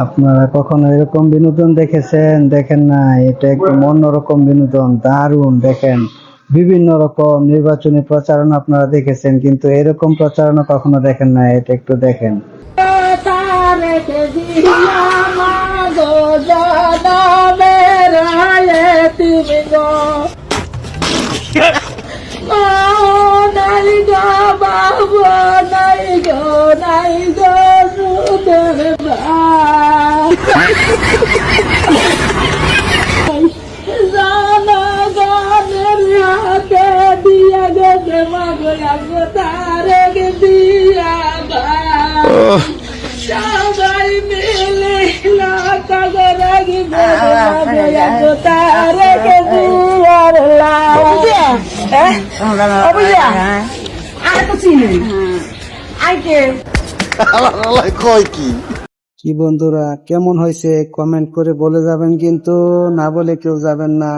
আপনারা কখনো এরকম বিনোদন দেখেছেন? দেখেন না, এটা একদম অন্যরকম বিনোদন, দারুণ। দেখেন, বিভিন্ন রকম নির্বাচনী প্রচারণা আপনারা দেখেছেন, কিন্তু এরকম প্রচারণা কখনো দেখেন না। এটা একটু দেখেন। সবাই মিলে কাগরাগি তারে কি বন্ধুরা, কেমন হয়েছে কমেন্ট করে বলে যাবেন, কিন্তু না বলে কেউ যাবেন না।